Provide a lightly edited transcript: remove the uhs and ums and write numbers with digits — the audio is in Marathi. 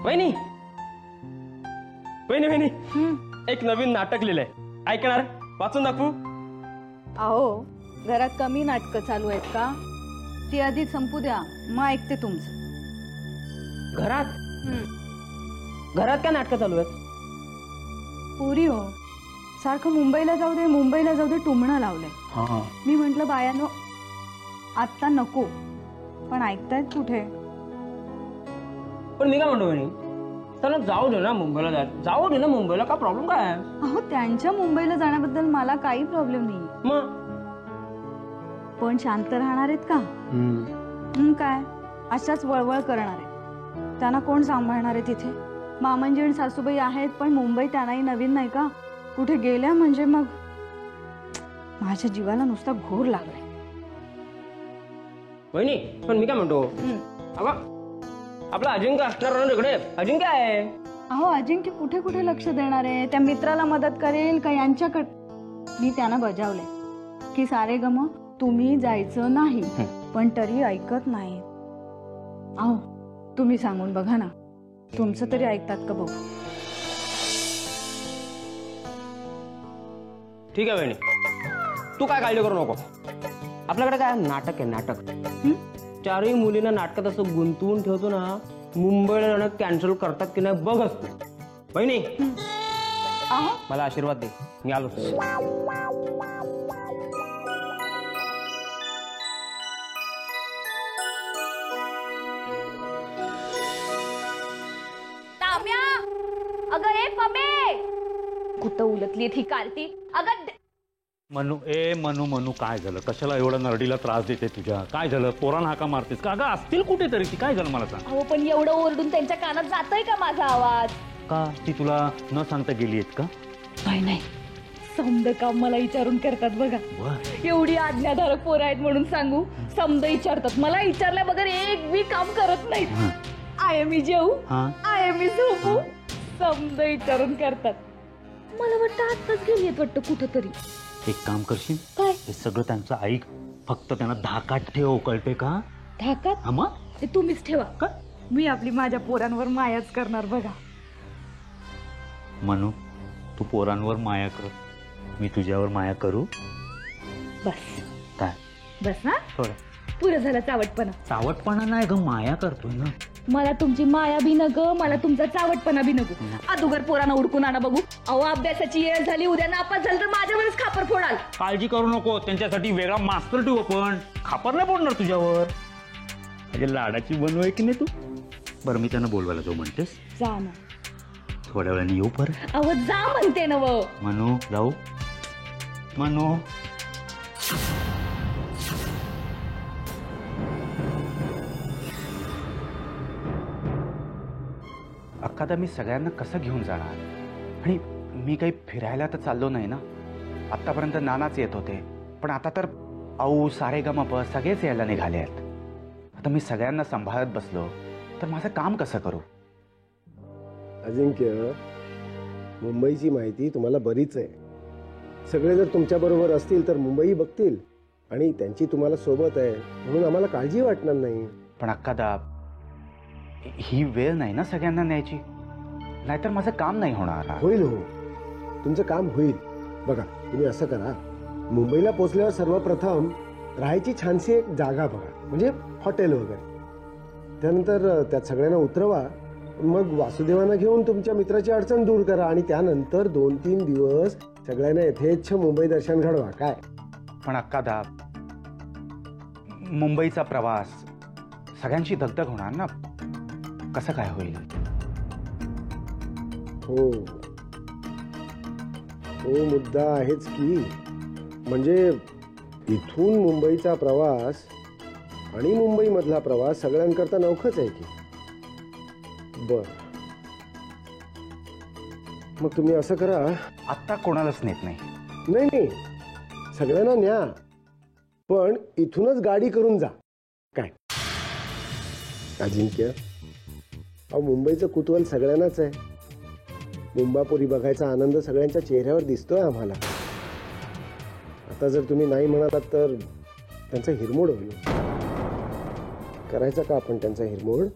वहिनी वहिनी वहिनी एक नवीन नाटक लिहिलंय, ऐकणार? वाचून दाखवू? अहो घरात कमी नाटकं चालू आहेत का? ती आधी संपू द्या, मग ऐकते तुमचं. घरात घरात काय नाटकं चालू आहेत? पुरी हो, सारखं मुंबईला जाऊ दे मुंबईला जाऊ दे टुमणं लावलंय. मी म्हंटल बायानो आत्ता नको, पण ऐकतायत कुठे? पण मी काय म्हणतो वहिनी, त्याला जाऊ दे ना मुंबईला, जाऊ दे ना मुंबईला, का प्रॉब्लेम काय आहे? अहो त्यांच्या मुंबईला जाण्याबद्दल मला काही प्रॉब्लेम नाही, मग पण शांत राहणार आहेत का? काय अशाच वळवळ करणार आहे? त्यांना कोण सांभाळणार आहे तिथे? मामांजी आणि सासूबाई आहेत, पण मुंबई त्यांनाही नवीन नाही का? कुठे गेल्या म्हणजे मग माझ्या जीवाला नुसता घोर लागलाय. वहिनी पण मी काय म्हणतो, अगं आपला अजिंक्य असणार ना तिकडे, अजिंक्य आहे. अहो अजिंक्य कुठे कुठे लक्ष देणार आहे? त्या मित्राला मदत करेल का यांच्याकडे? मी त्यांना बजावलंय की सारे गम तुम्ही जायचं नाही, पण तरी ऐकत नाही. अहो तुम्ही सांगून बघा ना, तुमचं तरी ऐकतात का बघू. ठीक आहे वहिनी, तू काय काळजी करू नको. आपल्याकडे काय नाटक आहे, नाटक. चारही मुलींना नाटकात असं गुंतवून ठेवतो ना, मुंबईला जाणं कॅन्सल करतात की नाही बघ असते. वहिनी मला आशीर्वाद दे, मी आलो. अगं ए पमे, कुठं उलटली ही कार्ती? अगं मनू मनू मनू काय झालं? कशाला एवढा नरडीला त्रास देते तुझ्या? काय झालं? पोरांना हाका मारतेस का? अगं असतील कुठेतरी ती, काय झालं मला सांग. अहो पण एवढं ओरडून त्यांच्या कानात जातोय का माझा आवाज? का ती तुला न सांगता गेली आहेत का? नाही, समद काम मला विचारून करतात बघा. एवढी आज्ञाधारक पोरं आहेत म्हणून सांगू, समद विचारतात. मला विचारल्या बगर एक बी काम करत नाहीत. आय मी जेऊ, आय मी झोपू, समद विचारून करतात. मला वाटतं आत्ताच गेली आहेत वाटतं कुठंतरी. एक काम करशील काय? हे सगळं त्यांचं ऐक, फक्त त्यांना धाकात ठेव, कळते का? धाकात? मग ते तुम्हीच ठेवा का? मी आपली माझ्या पोरांवर मायाच करणार बघा. मनू तू पोरांवर माया कर, मी तुझ्यावर माया करू. बस काय बस ना, थोडं पुरं झालं चावटपणा. चावटपणा नाही ग, माया करतोय ना. मला तुमची माया बी नग, मला तुमचा चावटपणा बी नको. अदुगर पोरांना उडकून आणा बघू. अहो अभ्यासाची वेळ झाली, उद्या नापास झालं तर माझ्यावरच खापर फोडाल. काळजी करू नको, त्यांच्यासाठी वेगळा मास्तर ठेवू आपण. खापर नाही फोडणार तुझ्यावर. माझ्या लाडाची बनू आहे की नाही तू? बरं मी त्यांना बोलवायला जाऊ म्हणतेस? जा ना, थोड्या वेळाने येऊ परत. अहो जा म्हणते ना. मनू जाऊ. मनू अक्का मी सगळ्यांना कसं घेऊन जाणार? आणि मी काही फिरायला तर चाललो नाही ना. आत्तापर्यंत नानाच येत होते, पण आता तर औ सारे गमप सगळेच यायला निघाले आहेत. आता मी सगळ्यांना सांभाळत बसलो तर माझं काम कसं करू? अजिंक्य, मुंबईची माहिती तुम्हाला बरीच आहे. सगळे जर तुमच्याबरोबर असतील तर मुंबई बघतील, आणि त्यांची तुम्हाला सोबत आहे म्हणून आम्हाला काळजी वाटणार नाही. पण अक्का ही वेळ नाही ना सगळ्यांना न्यायची, नाहीतर माझं काम नाही होणार. होईल हो, तुमचं काम होईल. बघा तुम्ही असं करा, मुंबईला पोचल्यावर सर्वप्रथम राहायची छानशी एक जागा बघा, म्हणजे हॉटेल वगैरे. त्यानंतर त्यात सगळ्यांना उतरवा, मग वासुदेवांना घेऊन तुमच्या मित्राची अडचण दूर करा, आणि त्यानंतर 2-3 दिवस सगळ्यांना यथेच्छ मुंबई दर्शन घडवा. काय? पण अक्का मुंबईचा प्रवास सगळ्यांची दगदग होणार ना, कसं काय होईल? हो, तो मुद्दा आहेच की. म्हणजे इथून मुंबईचा प्रवास आणि मुंबईमधला प्रवास सगळ्यांकरता नवखच आहे की. बर, मग तुम्ही असं करा, आत्ता कोणालाच नेत नाही. नाही, सगळ्यांना न्या, पण इथूनच गाडी करून जा. काय अजिंक्य, अहो मुंबईचं कुतूहल सगळ्यांनाच आहे. मुंबापुरी बघायचा आनंद सगळ्यांच्या चेहऱ्यावर दिसतोय आम्हाला. आता जर तुम्ही नाही म्हणालात तर त्यांचा हिरमोड होईल. करायचा का आपण त्यांचा हिरमोड?